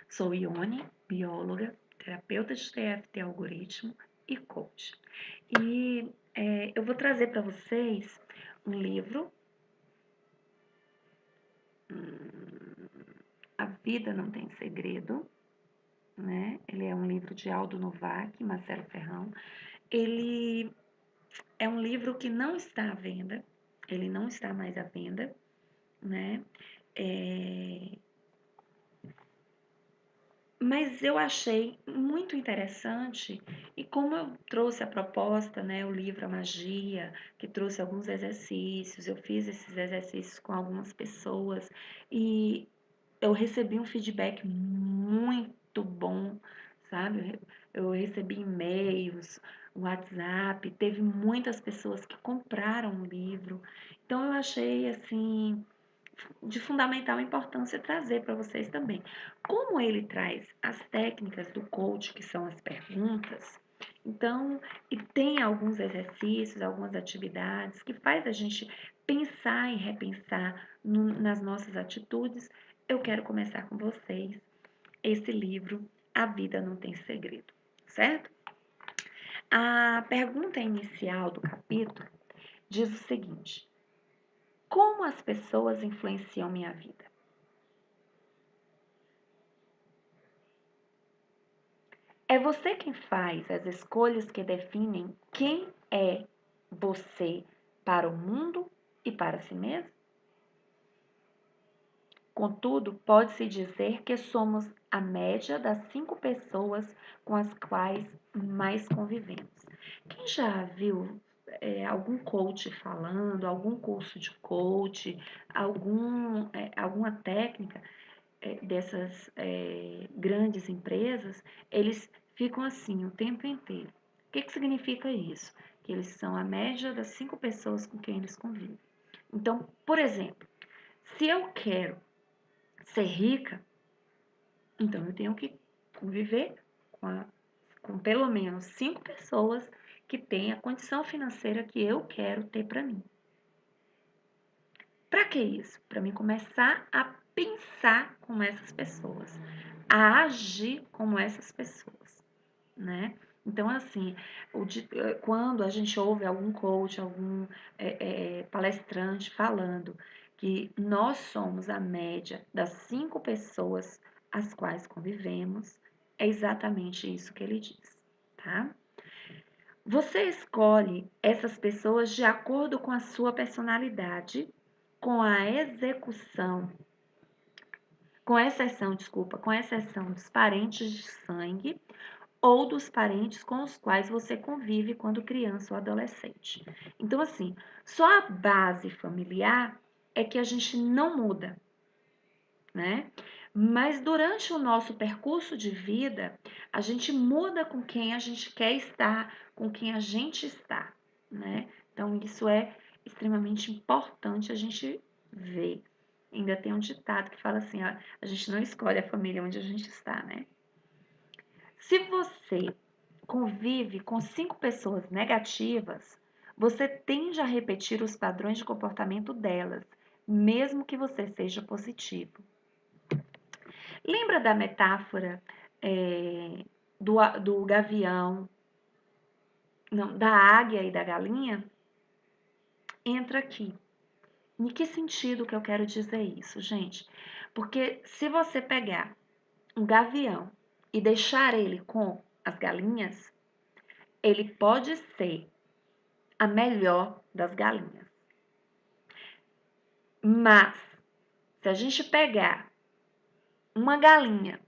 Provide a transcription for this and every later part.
Sou Ione, bióloga, terapeuta de TFT algoritmo e coach. E eu vou trazer para vocês um livro, A Vida Não Tem Segredo, né? Ele é um livro de Aldo Novak, Marcelo Ferrão. Ele é um livro que não está à venda, ele não está mais à venda, né? Mas eu achei muito interessante e como eu trouxe a proposta, né, o livro A Magia, que trouxe alguns exercícios, eu fiz esses exercícios com algumas pessoas e eu recebi um feedback muito bom, sabe? Eu recebi e-mails, WhatsApp, teve muitas pessoas que compraram o livro. Então eu achei assim de fundamental importância trazer para vocês também. Como ele traz as técnicas do coach, que são as perguntas, então, e tem alguns exercícios, algumas atividades que faz a gente pensar e repensar nas nossas atitudes, eu quero começar com vocês esse livro, A Vida Não Tem Segredo, certo? A pergunta inicial do capítulo diz o seguinte: como as pessoas influenciam minha vida? É você quem faz as escolhas que definem quem é você para o mundo e para si mesmo? Contudo, pode-se dizer que somos a média das 5 pessoas com as quais mais convivemos. Quem já viu algum coach falando, algum curso de coach, alguma técnica dessas grandes empresas, eles ficam assim o tempo inteiro. O que significa isso? Que eles são a média das 5 pessoas com quem eles convivem. Então, por exemplo, se eu quero ser rica, então eu tenho que conviver com pelo menos 5 pessoas que têm a condição financeira que eu quero ter para mim. Para que isso? Para mim começar a pensar como essas pessoas, a agir como essas pessoas, né? Então, assim, quando a gente ouve algum coach, algum palestrante falando que nós somos a média das 5 pessoas às quais convivemos, é exatamente isso que ele diz, tá? Você escolhe essas pessoas de acordo com a sua personalidade, com a execução, com exceção dos parentes de sangue ou dos parentes com os quais você convive quando criança ou adolescente. Então, assim, só a base familiar é que a gente não muda, né? Mas durante o nosso percurso de vida, a gente muda com quem a gente quer estar, com quem a gente está, né? Então, isso é extremamente importante a gente ver. Ainda tem um ditado que fala assim, ó, a gente não escolhe a família onde a gente está, né? Se você convive com 5 pessoas negativas, você tende a repetir os padrões de comportamento delas, mesmo que você seja positivo. Lembra da metáfora do gavião, não, da águia e da galinha? Entra aqui. Em que sentido que eu quero dizer isso, gente? Porque se você pegar um gavião e deixar ele com as galinhas, ele pode ser a melhor das galinhas. Mas, se a gente pegar uma galinha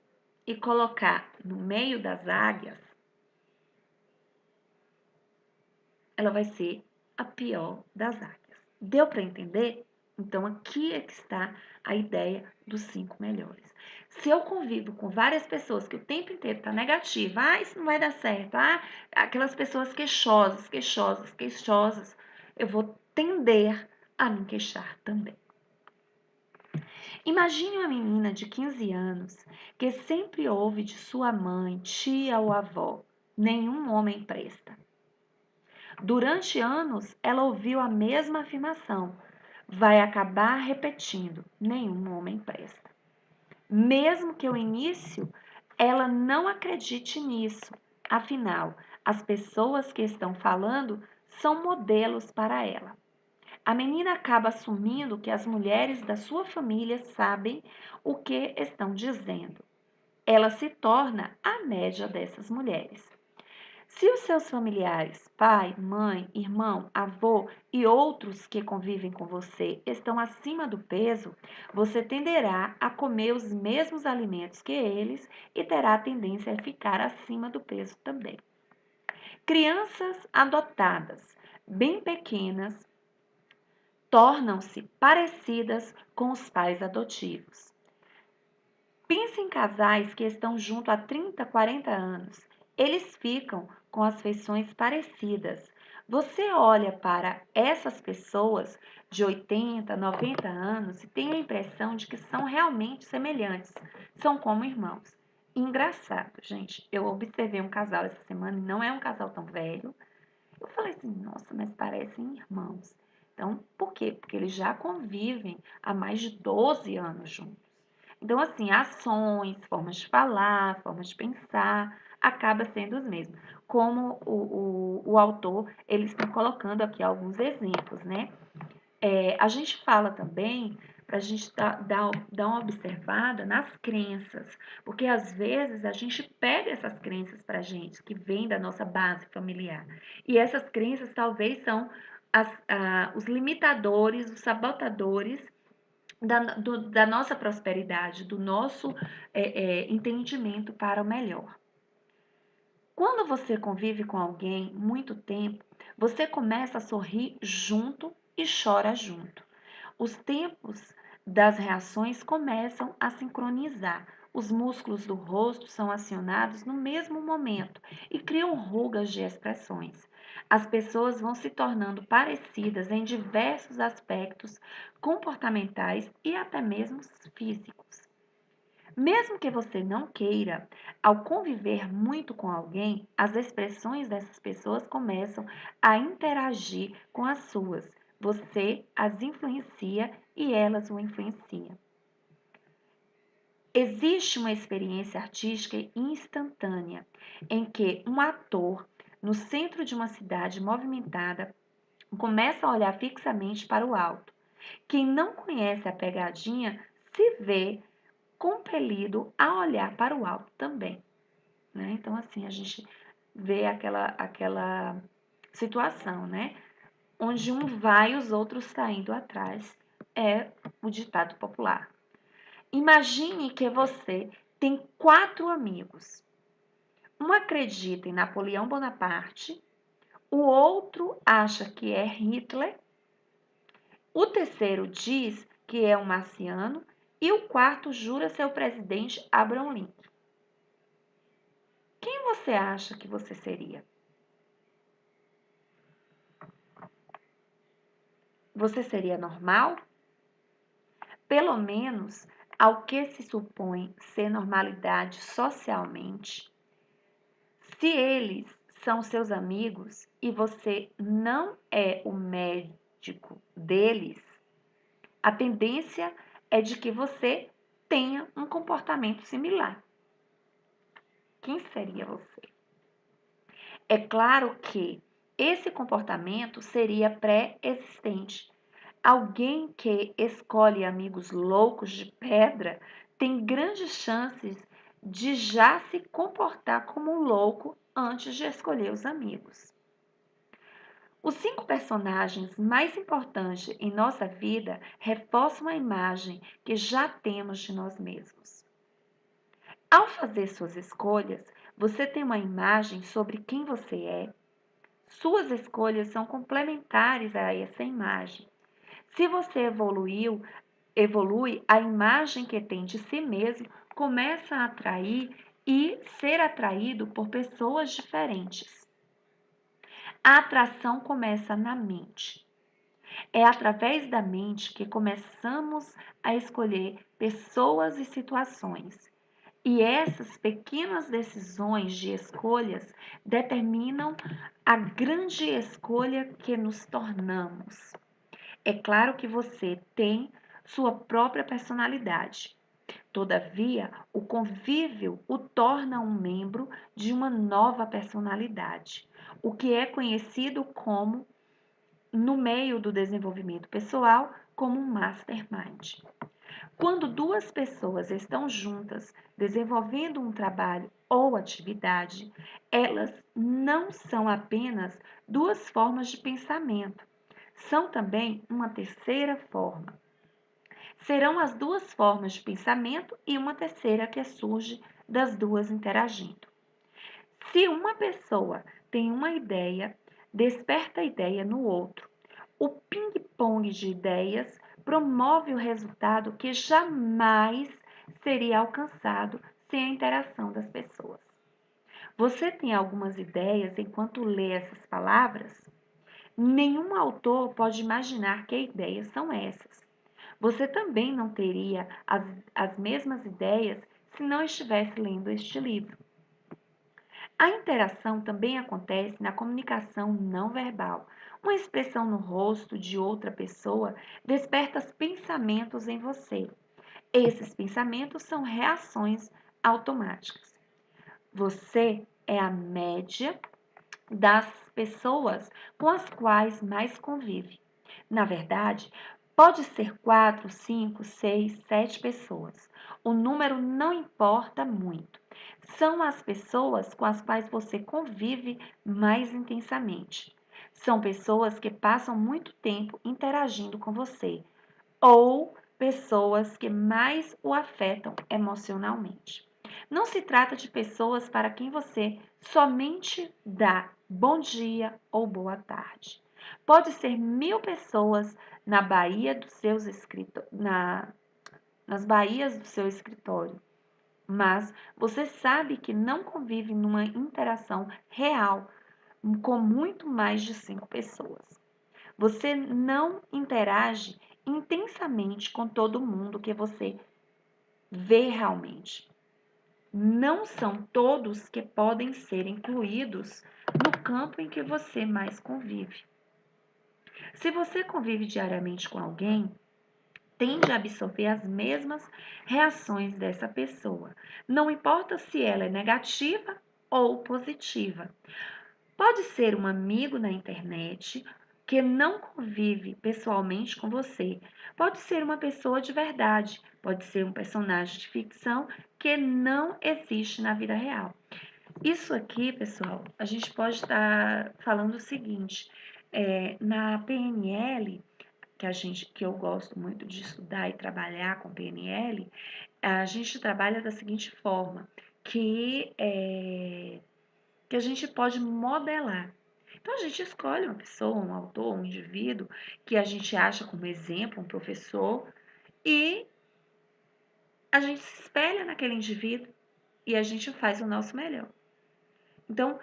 e colocar no meio das águias, ela vai ser a pior das águias. Deu para entender? Então, aqui é que está a ideia dos 5 melhores. Se eu convivo com várias pessoas que o tempo inteiro está negativa, isso não vai dar certo, aquelas pessoas queixosas, eu vou tender a me queixar também. Imagine uma menina de 15 anos que sempre ouve de sua mãe, tia ou avó: nenhum homem presta. Durante anos, ela ouviu a mesma afirmação. Vai acabar repetindo: nenhum homem presta. mesmo que o início ela não acredite nisso. Afinal, as pessoas que estão falando são modelos para ela. A menina acaba assumindo que as mulheres da sua família sabem o que estão dizendo. Ela se torna a média dessas mulheres. Se os seus familiares, pai, mãe, irmão, avô e outros que convivem com você estão acima do peso, você tenderá a comer os mesmos alimentos que eles e terá a tendência a ficar acima do peso também. Crianças adotadas, bem pequenas, tornam-se parecidas com os pais adotivos. Pense em casais que estão juntos há 30, 40 anos. Eles ficam com as feições parecidas. Você olha para essas pessoas de 80, 90 anos e tem a impressão de que são realmente semelhantes. São como irmãos. Engraçado, gente. Eu observei um casal essa semana e não é um casal tão velho. Eu falei assim, nossa, mas parecem irmãos. Então, por quê? Porque eles já convivem há mais de 12 anos juntos. Então, assim, ações, formas de falar, formas de pensar, acaba sendo os mesmos. Como o autor, eles estão colocando aqui alguns exemplos, né? A gente fala também para a gente dar uma observada nas crenças, porque às vezes a gente pega essas crenças para a gente, que vem da nossa base familiar, e essas crenças talvez são os limitadores, os sabotadores da nossa prosperidade, do nosso entendimento para o melhor. Quando você convive com alguém muito tempo, você começa a sorrir junto e chora junto. Os tempos das reações começam a sincronizar. Os músculos do rosto são acionados no mesmo momento e criam rugas de expressões. As pessoas vão se tornando parecidas em diversos aspectos comportamentais e até mesmo físicos. Mesmo que você não queira, ao conviver muito com alguém, as expressões dessas pessoas começam a interagir com as suas. Você as influencia e elas o influenciam. Existe uma experiência artística instantânea em que um ator, no centro de uma cidade movimentada, começa a olhar fixamente para o alto. Quem não conhece a pegadinha se vê compelido a olhar para o alto também, né? Então, assim, a gente vê aquela situação, né? Onde um vai e os outros saindo atrás, é o ditado popular. Imagine que você tem 4 amigos. Um acredita em Napoleão Bonaparte, o outro acha que é Hitler, o terceiro diz que é um marciano e o quarto jura ser o presidente Abraham Lincoln. Quem você acha que você seria? Você seria normal? Pelo menos ao que se supõe ser normalidade socialmente. Se eles são seus amigos e você não é o médico deles, a tendência é de que você tenha um comportamento similar. Quem seria você? É claro que esse comportamento seria pré-existente. Alguém que escolhe amigos loucos de pedra tem grandes chances de já se comportar como um louco antes de escolher os amigos. Os 5 personagens mais importantes em nossa vida reforçam a imagem que já temos de nós mesmos. Ao fazer suas escolhas, você tem uma imagem sobre quem você é. Suas escolhas são complementares a essa imagem. Se você evolui, a imagem que tem de si mesmo começa a atrair e ser atraído por pessoas diferentes. A atração começa na mente. É através da mente que começamos a escolher pessoas e situações. E essas pequenas decisões de escolhas determinam a grande escolha que nos tornamos. É claro que você tem sua própria personalidade. Todavia, o convívio o torna um membro de uma nova personalidade, o que é conhecido como, no meio do desenvolvimento pessoal, como um mastermind. Quando duas pessoas estão juntas desenvolvendo um trabalho ou atividade, elas não são apenas duas formas de pensamento, são também uma terceira forma. Serão as duas formas de pensamento e uma terceira que surge das duas interagindo. Se uma pessoa tem uma ideia, desperta a ideia no outro. O ping-pong de ideias promove o resultado que jamais seria alcançado sem a interação das pessoas. Você tem algumas ideias enquanto lê essas palavras? Nenhum autor pode imaginar que ideias são essas. Você também não teria as mesmas ideias se não estivesse lendo este livro. A interação também acontece na comunicação não verbal. Uma expressão no rosto de outra pessoa desperta pensamentos em você. Esses pensamentos são reações automáticas. Você é a média das pessoas com as quais mais convive. Na verdade, pode ser 4, 5, 6, 7 pessoas. O número não importa muito. São as pessoas com as quais você convive mais intensamente. São pessoas que passam muito tempo interagindo com você ou pessoas que mais o afetam emocionalmente. Não se trata de pessoas para quem você somente dá bom dia ou boa tarde. Pode ser 1000 pessoas na Bahia dos seus nas Bahias do seu escritório, mas você sabe que não convive numa interação real com muito mais de 5 pessoas. Você não interage intensamente com todo mundo que você vê realmente. Não são todos que podem ser incluídos no campo em que você mais convive. Se você convive diariamente com alguém, tende a absorver as mesmas reações dessa pessoa, não importa se ela é negativa ou positiva. Pode ser um amigo na internet que não convive pessoalmente com você. Pode ser uma pessoa de verdade. Pode ser um personagem de ficção que não existe na vida real. Isso aqui, pessoal, a gente pode estar falando o seguinte: na PNL, que eu gosto muito de estudar e trabalhar com PNL, a gente trabalha da seguinte forma, que a gente pode modelar. Então, a gente escolhe uma pessoa, um autor, um indivíduo que a gente acha como exemplo, um professor, e a gente se espelha naquele indivíduo e a gente faz o nosso melhor. Então,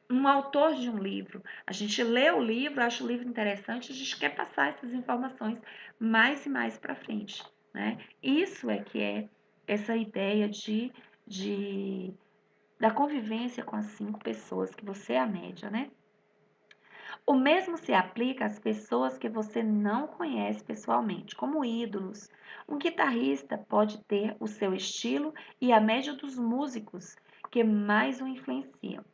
um autor de um livro, a gente lê o livro, acha o livro interessante, a gente quer passar essas informações mais e mais para frente, né? Isso é que é essa ideia da convivência com as 5 pessoas, que você é a média, né? O mesmo se aplica às pessoas que você não conhece pessoalmente, como ídolos. Um guitarrista pode ter o seu estilo e a média dos músicos que mais o influenciam.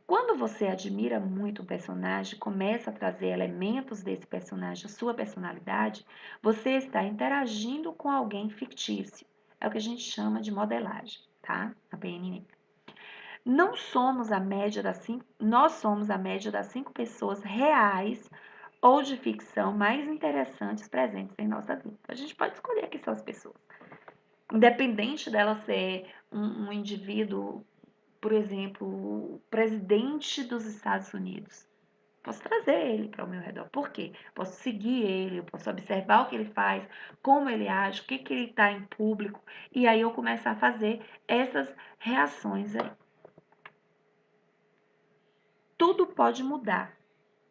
Quando você admira muito um personagem, começa a trazer elementos desse personagem à sua personalidade, você está interagindo com alguém fictício. É o que a gente chama de modelagem, tá? A PNL. Nós somos a média das 5 pessoas reais ou de ficção mais interessantes presentes em nossa vida. A gente pode escolher quem são as pessoas. Independente dela ser um indivíduo, por exemplo, o presidente dos Estados Unidos. Posso trazer ele para o meu redor. Por quê? Posso seguir ele, eu posso observar o que ele faz, como ele age, o que, que ele está em público, e aí eu começar a fazer essas reações aí. Tudo pode mudar.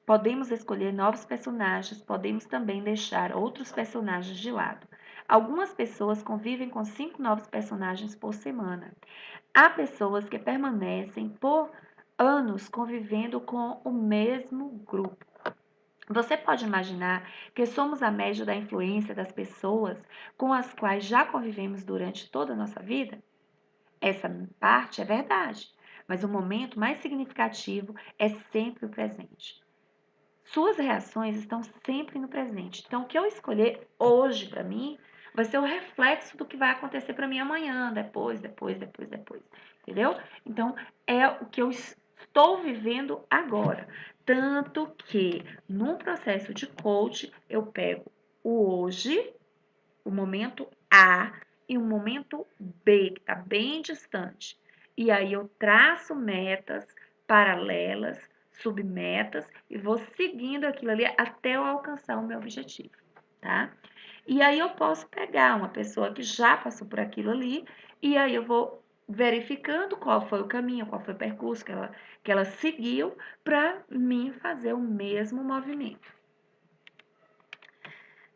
Podemos escolher novos personagens, podemos também deixar outros personagens de lado. Algumas pessoas convivem com 5 novos personagens por semana. Há pessoas que permanecem por anos convivendo com o mesmo grupo. Você pode imaginar que somos a média da influência das pessoas com as quais já convivemos durante toda a nossa vida? Essa parte é verdade, mas o momento mais significativo é sempre o presente. Suas reações estão sempre no presente. Então, o que eu escolher hoje para mim vai ser o reflexo do que vai acontecer para mim amanhã, depois. Entendeu? Então, é o que eu estou vivendo agora. Tanto que, num processo de coach, eu pego o hoje, o momento A e o momento B, que está bem distante. E aí eu traço metas paralelas, submetas e vou seguindo aquilo ali até eu alcançar o meu objetivo, tá? E aí eu posso pegar uma pessoa que já passou por aquilo ali e aí eu vou verificando qual foi o caminho, qual foi o percurso que ela seguiu para mim fazer o mesmo movimento.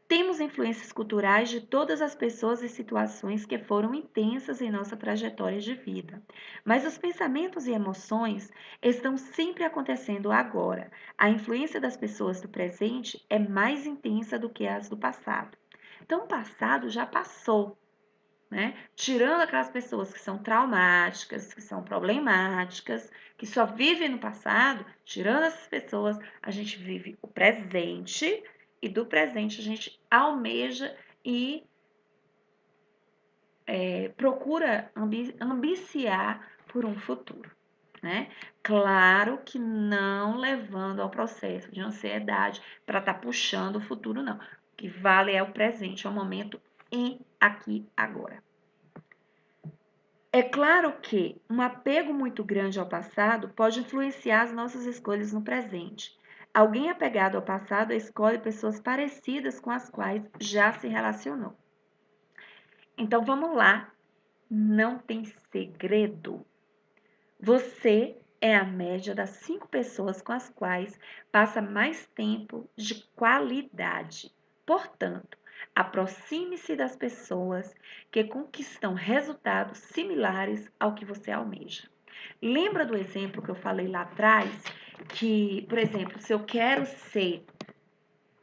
Temos influências culturais de todas as pessoas e situações que foram intensas em nossa trajetória de vida. Mas os pensamentos e emoções estão sempre acontecendo agora. A influência das pessoas do presente é mais intensa do que as do passado. Então, o passado já passou, né? Tirando aquelas pessoas que são traumáticas, que são problemáticas, que só vivem no passado, tirando essas pessoas, a gente vive o presente e do presente a gente almeja e procura ambiciar por um futuro, né? Claro que não levando ao processo de ansiedade para estar puxando o futuro, não. O que vale é o presente, é o momento e aqui agora. É claro que um apego muito grande ao passado pode influenciar as nossas escolhas no presente. Alguém apegado ao passado escolhe pessoas parecidas com as quais já se relacionou. Então vamos lá, não tem segredo. Você é a média das 5 pessoas com as quais passa mais tempo de qualidade. Portanto, aproxime-se das pessoas que conquistam resultados similares ao que você almeja. Lembra do exemplo que eu falei lá atrás? Que, por exemplo, se eu quero ser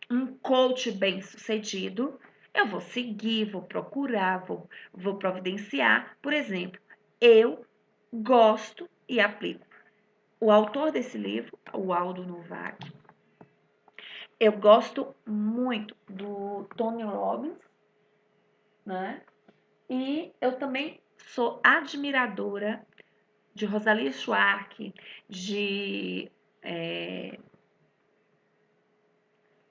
um coach bem-sucedido, eu vou seguir, vou procurar, vou providenciar. Por exemplo, eu gosto e aplico. O autor desse livro, o Aldo Novak, eu gosto muito do Tony Robbins, né? E eu também sou admiradora de Rosalie Schwartz, de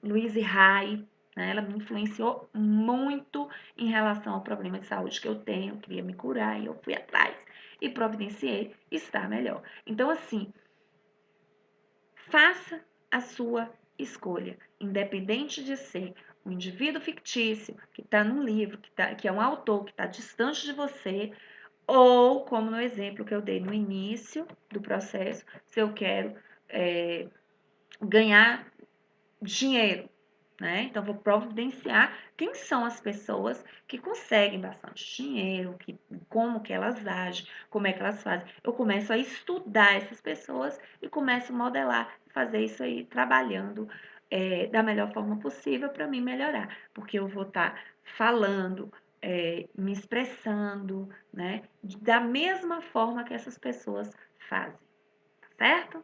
Louise Hay, né? Ela me influenciou muito em relação ao problema de saúde que eu tenho, eu queria me curar e eu fui atrás e providenciei estar melhor. Então, assim, faça a sua escolha, independente de ser um indivíduo fictício que está num livro, que é um autor que está distante de você, ou como no exemplo que eu dei no início do processo, se eu quero ganhar dinheiro, né? Então, vou providenciar quem são as pessoas que conseguem bastante dinheiro, como que elas agem, como é que elas fazem. Eu começo a estudar essas pessoas e começo a modelar, fazer isso aí, trabalhando da melhor forma possível para mim melhorar, porque eu vou estar falando, me expressando, né? Da mesma forma que essas pessoas fazem, tá certo?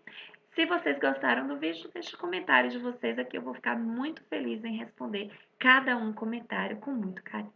Se vocês gostaram do vídeo, deixe o comentário de vocês aqui. Eu vou ficar muito feliz em responder cada um comentário com muito carinho.